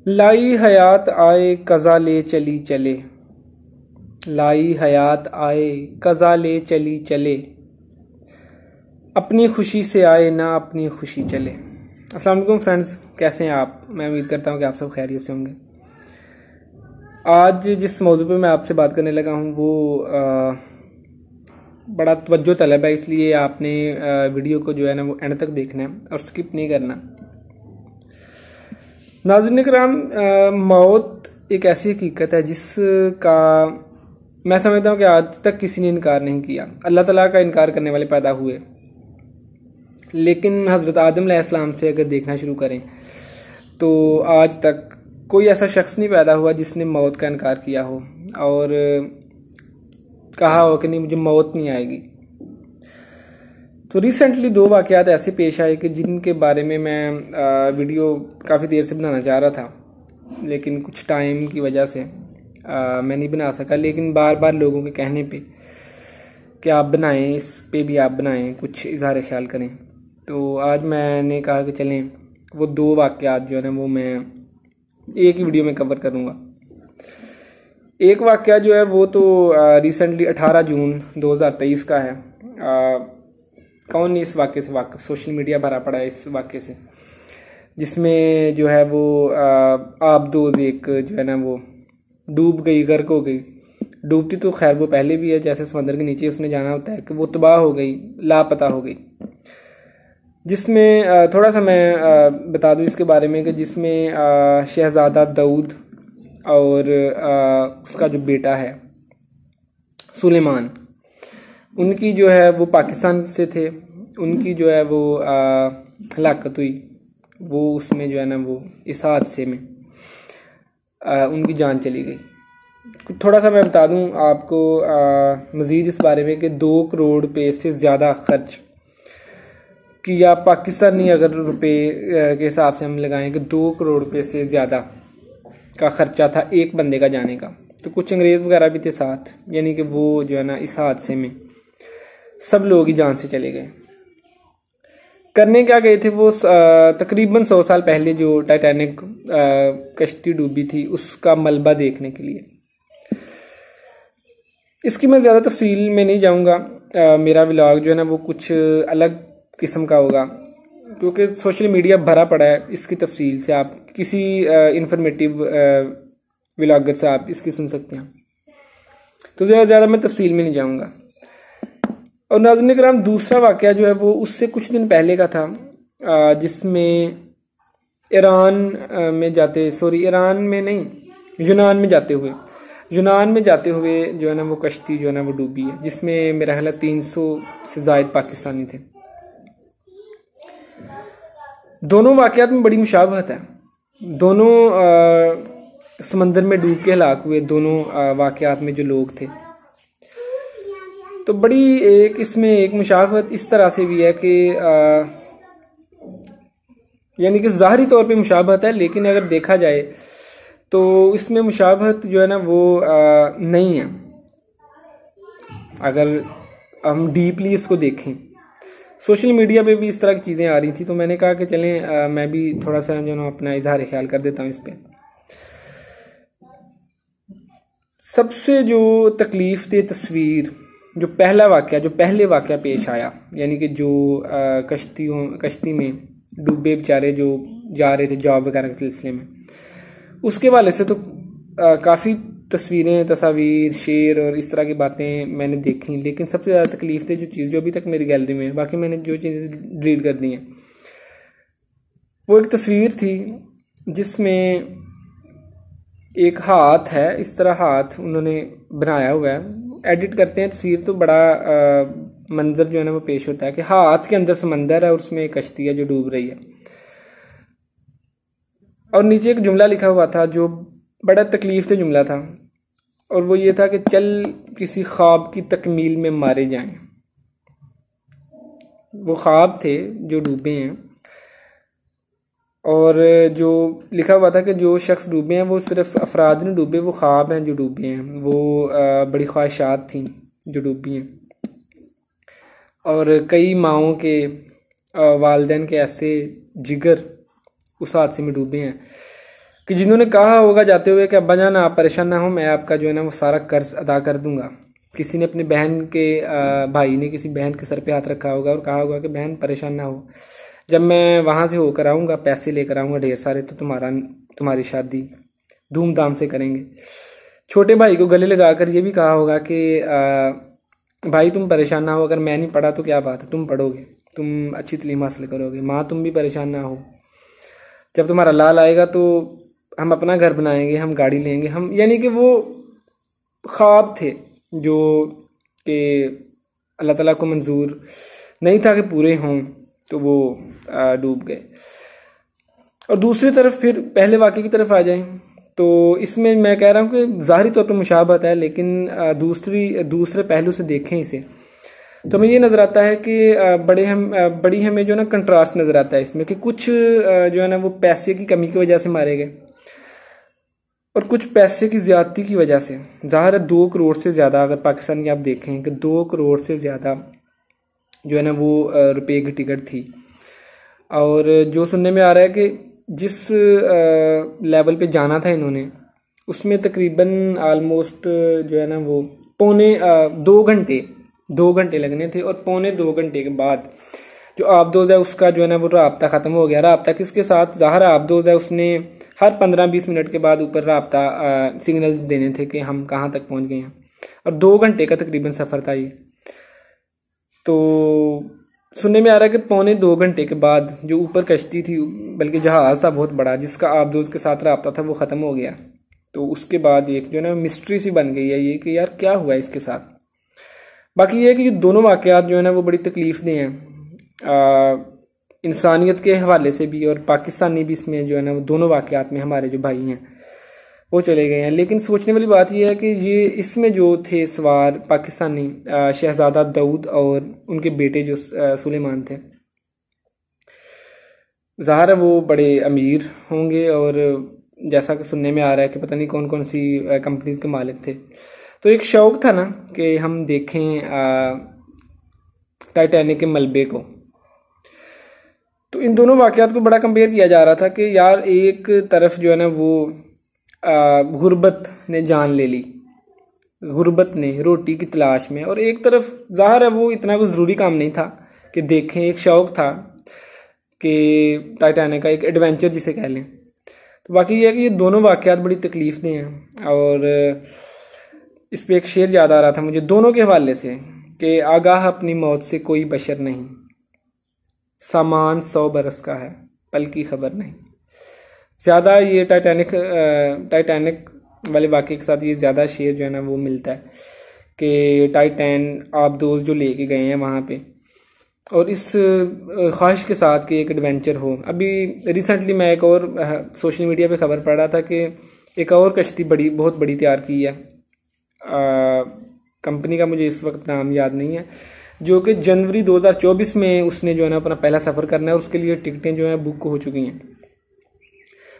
लाई हयात आए कज़ा ले चली चले। लाई हयात आए कज़ा ले चली चले। अपनी खुशी से आए ना अपनी खुशी चले। अस्सलाम वालेकुम फ्रेंड्स, कैसे हैं आप? मैं उम्मीद करता हूं कि आप सब खैरियत से होंगे। आज जिस मौजू पे मैं आपसे बात करने लगा हूं वो बड़ा तवज्जो तलब है, इसलिए आपने वीडियो को जो है ना वो एंड तक देखना है और स्किप नहीं करना। नाज़रीन किराम, मौत एक ऐसी हकीकत है जिसका मैं समझता हूँ कि आज तक किसी ने इनकार नहीं किया। अल्लाह ताला का इनकार करने वाले पैदा हुए, लेकिन हज़रत आदम अलैहिस्सलाम से अगर देखना शुरू करें तो आज तक कोई ऐसा शख्स नहीं पैदा हुआ जिसने मौत का इनकार किया हो और कहा हो कि नहीं मुझे मौत नहीं आएगी। तो रिसेंटली दो वाक़यात ऐसे पेश आए कि जिनके बारे में मैं वीडियो काफ़ी देर से बनाना चाह रहा था, लेकिन कुछ टाइम की वजह से मैं नहीं बना सका। लेकिन बार बार लोगों के कहने पे कि आप बनाएं, इस पे भी आप बनाएं, कुछ इजहार ख्याल करें, तो आज मैंने कहा कि चलें वो दो वाक़यात जो है ना वो मैं एक ही वीडियो में कवर करूँगा। एक वाक़या जो है वो तो रिसेंटली 18 जून 2023 का है। कौन नहीं इस वाक़े से वाक़, सोशल मीडिया भरा पड़ा है इस वाक़े से, जिसमें जो है वो आबदोज़ एक जो है ना वो डूब गई, गर्क हो गई। डूबती तो खैर वो पहले भी है, जैसे समंदर के नीचे उसने जाना होता है, कि वो तबाह हो गई, लापता हो गई। जिसमें थोड़ा सा मैं बता दूं इसके बारे में कि जिसमें शहज़ादा दाऊद और उसका जो बेटा है सुलेमान, उनकी जो है वो पाकिस्तान से थे, उनकी जो है वो हलाकत हुई। वो उसमें जो है ना वो इस हादसे में उनकी जान चली गई। थोड़ा सा मैं बता दूं आपको मज़ीद इस बारे में कि 2 करोड़ रुपए से ज़्यादा खर्च किया पाकिस्तानी, अगर रुपए के हिसाब से हम लगाएं कि 2 करोड़ रुपए से ज़्यादा का खर्चा था एक बंदे का जाने का। तो कुछ अंग्रेज़ वगैरह भी थे साथ, यानी कि वो जो है ना इस हादसे में सब लोग ही जान से चले गए। करने क्या गए थे वो? तकरीबन 100 साल पहले जो टाइटैनिक कश्ती डूबी थी उसका मलबा देखने के लिए। इसकी मैं ज़्यादा तफसील में नहीं जाऊंगा। मेरा व्लॉग जो है ना वो कुछ अलग किस्म का होगा, क्योंकि सोशल मीडिया भरा पड़ा है इसकी तफसील से। आप किसी इंफॉर्मेटिव व्लॉगर से आप इसकी सुन सकते हैं, तो ज़्यादा मैं तफसील में नहीं जाऊंगा। और नाज़रीन किराम, दूसरा वाक़या जो है वो उससे कुछ दिन पहले का था, जिसमें ईरान में नहीं, यूनान में जाते हुए जो है ना वो कश्ती जो है ना वो डूबी है, जिसमें मेरा ख्याल 300 से ज़ायद पाकिस्तानी थे। दोनों वाक़यात में बड़ी मुशाबहत है। दोनों समंदर में डूब के हलाक हुए, दोनों वाक़यात में जो लोग थे। तो बड़ी एक इसमें एक मुशाबहत इस तरह से भी है कि यानी कि ज़ाहरी तौर पे मुशाबहत है, लेकिन अगर देखा जाए तो इसमें मुशाबहत जो है ना वो नहीं है। अगर हम डीपली इसको देखें, सोशल मीडिया पे भी इस तरह की चीज़ें आ रही थी, तो मैंने कहा कि चलें मैं भी थोड़ा सा जो ना अपना इजहार ख्याल कर देता हूँ इस पर। सबसे जो तकलीफ दे तस्वीर, जो पहले वाक़या पेश आया, यानी कि जो कश्ती में डूबे बेचारे जो जा रहे थे जॉब वगैरह के सिलसिले में, उसके वाले से तो काफ़ी तस्वीरें, तस्वीर, शेर और इस तरह की बातें मैंने देखी। लेकिन सबसे ज़्यादा तकलीफ दे जो चीज़ जो अभी तक मेरी गैलरी में है, बाकी मैंने जो चीज़ें डिलीट कर दी हैं, वो एक तस्वीर थी जिसमें एक हाथ है, इस तरह हाथ उन्होंने बनाया हुआ है। एडिट करते हैं तस्वीर तो बड़ा मंजर जो है ना वो पेश होता है कि हाथ के अंदर समंदर है और उसमें एक कश्ती है जो डूब रही है, और नीचे एक जुमला लिखा हुआ था जो बड़ा तकलीफ से जुमला था, और वो ये था कि चल किसी ख्वाब की तकमील में मारे जाएं। वो ख्वाब थे जो डूबे हैं, और जो लिखा हुआ था कि जो शख्स डूबे हैं वो सिर्फ अफराद नहीं डूबे, वो ख्वाब हैं जो डूबे हैं, वो बड़ी ख्वाहिशात थी जो डूबी हैं। और कई माओं के वालिदैन के ऐसे जिगर उस हादसे में डूबे हैं कि जिन्होंने कहा होगा जाते हुए कि अब्बा जान आप परेशान ना हो, मैं आपका जो है ना वो सारा कर्ज अदा कर दूंगा। किसी ने अपनी बहन के भाई ने किसी बहन के सर पे हाथ रखा होगा और कहा होगा कि बहन परेशान ना हो, जब मैं वहाँ से होकर आऊँगा पैसे लेकर आऊँगा ढेर सारे, तो तुम्हारी शादी धूमधाम से करेंगे। छोटे भाई को गले लगाकर ये भी कहा होगा कि भाई तुम परेशान ना हो, अगर मैं नहीं पढ़ा तो क्या बात है, तुम पढ़ोगे, तुम अच्छी तालीम हासिल करोगे। माँ तुम भी परेशान ना हो, जब तुम्हारा लाल आएगा तो हम अपना घर बनाएंगे, हम गाड़ी लेंगे, हम, यानी कि वो ख्वाब थे जो कि अल्लाह ताला को मंजूर नहीं था कि पूरे हों, तो वो डूब गए। और दूसरी तरफ फिर पहले वाक़े की तरफ आ जाएं तो इसमें मैं कह रहा हूँ कि ज़ाहिरी तौर पर मुशाबहत है, लेकिन दूसरे पहलू से देखें इसे तो हमें ये नज़र आता है कि बड़ी हमें जो ना कंट्रास्ट नज़र आता है इसमें, कि कुछ जो है ना वो पैसे की कमी की वजह से मारे गए और कुछ पैसे की ज़्यादती की वजह से। ज़ाहिर है 2 करोड़ से ज़्यादा, अगर पाकिस्तान की आप देखें कि 2 करोड़ से ज़्यादा जो है ना वो रुपए की टिकट थी। और जो सुनने में आ रहा है कि जिस लेवल पे जाना था इन्होंने, उसमें तकरीबन आलमोस्ट जो है ना वो पौने 2 घंटे लगने थे, और पौने 2 घंटे के बाद जो आबदोज है उसका जो है ना वो राब्ता ख़त्म हो गया। राब्ता किसके साथ? ज़ाहिर आबदोज है उसने हर 15-20 मिनट के बाद ऊपर राब्ता सिग्नल्स देने थे कि हम कहाँ तक पहुँच गए हैं, और 2 घंटे का तकरीबन सफ़र था ये। तो सुनने में आ रहा है कि पौने 2 घंटे के बाद जो ऊपर कश्ती थी, बल्कि जहाज़ था बहुत बड़ा जिसका आबदोज के साथ राब्ता था, वो ख़त्म हो गया। तो उसके बाद एक जो है ना मिस्ट्री सी बन गई है ये कि यार क्या हुआ इसके साथ। बाकी ये है कि ये दोनों वाक़यात जो है ना वो बड़ी तकलीफ दें हैं इंसानियत के हवाले से भी, और पाकिस्तानी भी इसमें जो है ना वो दोनों वाक़यात में हमारे जो भाई हैं वो चले गए हैं। लेकिन सोचने वाली बात यह है कि ये इसमें जो थे सवार पाकिस्तानी शहजादा दाऊद और उनके बेटे जो सुलेमान थे, ज़ाहिर है वो बड़े अमीर होंगे, और जैसा कि सुनने में आ रहा है कि पता नहीं कौन कौन सी कंपनीज के मालिक थे। तो एक शौक़ था ना कि हम देखें टाइटैनिक के मलबे को। तो इन दोनों वाक़यात को बड़ा कंपेयर किया जा रहा था कि यार एक तरफ जो है ना वो गुर्बत ने जान ले ली, गुर्बत ने रोटी की तलाश में, और एक तरफ ज़ाहिर है वो इतना कोई ज़रूरी काम नहीं था कि देखें, एक शौक़ था कि टाइटैनिक का एक एडवेंचर जिसे कह लें। तो बाकी ये है कि ये दोनों वाक़यात बड़ी तकलीफ दें हैं। और इस पर एक शेर याद आ रहा था मुझे दोनों के हवाले से कि आगाह अपनी मौत से कोई बशर नहीं, सामान 100 बरस का है पल की खबर नहीं। ज़्यादा ये टाइटैनिक वाले वाक़े के साथ ये ज़्यादा शेर जो है ना वो मिलता है कि टाइटैन आबदोज जो लेके गए हैं वहाँ पे, और इस ख्वाहिश के साथ कि एक एडवेंचर हो। अभी रिसेंटली मैं एक और सोशल मीडिया पे खबर पढ़ रहा था कि एक और कश्ती बहुत बड़ी तैयार की है, कंपनी का मुझे इस वक्त नाम याद नहीं है, जो कि जनवरी 2024 में उसने जो है ना अपना पहला सफ़र करना है, और उसके लिए टिकटें जो हैं बुक हो चुकी हैं।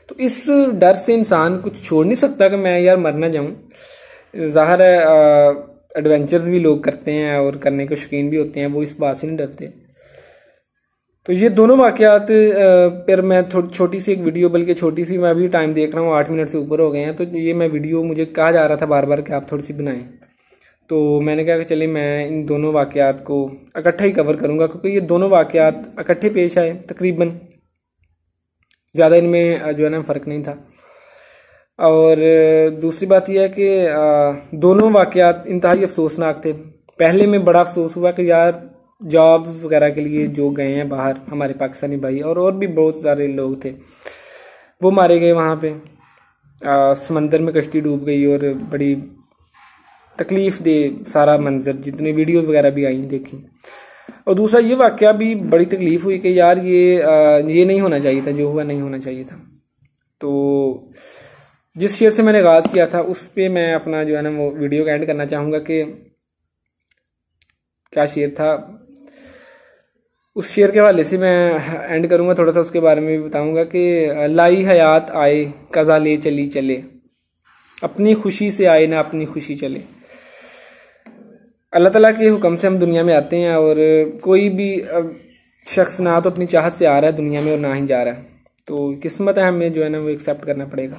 तो इस डर से इंसान कुछ छोड़ नहीं सकता कि मैं यार मर ना जाऊं। ज़ाहिर है एडवेंचर्स भी लोग करते हैं और करने के शौकीन भी होते हैं, वो इस बात से नहीं डरते। तो ये दोनों वाक़यात पर मैं छोटी सी एक वीडियो, बल्कि छोटी सी, मैं अभी टाइम देख रहा हूँ 8 मिनट से ऊपर हो गए हैं, तो ये मैं वीडियो, मुझे कहा जा रहा था बार बार कि आप थोड़ी सी बनाएं, तो मैंने कहा कि चलिए मैं इन दोनों वाक़यात को इकट्ठा ही कवर करूँगा, क्योंकि ये दोनों वाक़यात इकट्ठे पेश आए तकरीबन, ज़्यादा इनमें जो है ना फ़र्क नहीं था। और दूसरी बात यह है कि दोनों वाक़यात इंतहाई अफसोसनाक थे। पहले में बड़ा अफसोस हुआ कि यार जॉब्स वगैरह के लिए जो गए हैं बाहर हमारे पाकिस्तानी भाई, और भी बहुत सारे लोग थे, वो मारे गए वहाँ पे। समंदर में कश्ती डूब गई, और बड़ी तकलीफ़ दे सारा मंजर, जितने वीडियोज़ वगैरह भी आई देखी। और दूसरा ये वाक़या भी बड़ी तकलीफ़ हुई कि यार ये नहीं होना चाहिए था, जो हुआ नहीं होना चाहिए था। तो जिस शेर से मैंने आगाज़ किया था उस पर मैं अपना जो है ना वो वीडियो का एंड करना चाहूँगा कि क्या शेर था, उस शेर के हवाले से मैं एंड करूँगा, थोड़ा सा उसके बारे में भी बताऊँगा कि लाई हयात आए कज़ा ले चली चले, अपनी खुशी से आए ना अपनी खुशी चले। अल्लाह ताला के हुक्म से हम दुनिया में आते हैं, और कोई भी शख्स ना तो अपनी चाहत से आ रहा है दुनिया में और ना ही जा रहा है। तो किस्मत है, हमें जो है ना वो एक्सेप्ट करना पड़ेगा।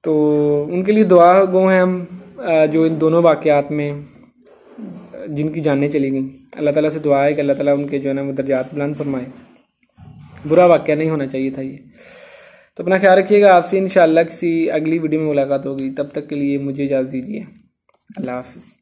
तो उनके लिए दुआ गो हैं हम, जो इन दोनों वाक़यात में जिनकी जानें चली गई। अल्लाह ताला से दुआ है कि अल्लाह ताला उनके जो है ना वो दर्जात बुलंद फरमाए। बुरा वाक़या नहीं होना चाहिए था ये। तो अपना ख्याल रखिएगा। आपसे इंशाअल्लाह किसी अगली वीडियो में मुलाकात होगी। तब तक के लिए मुझे इजाज़त दीजिए। अल्लाह हाफ़िज़।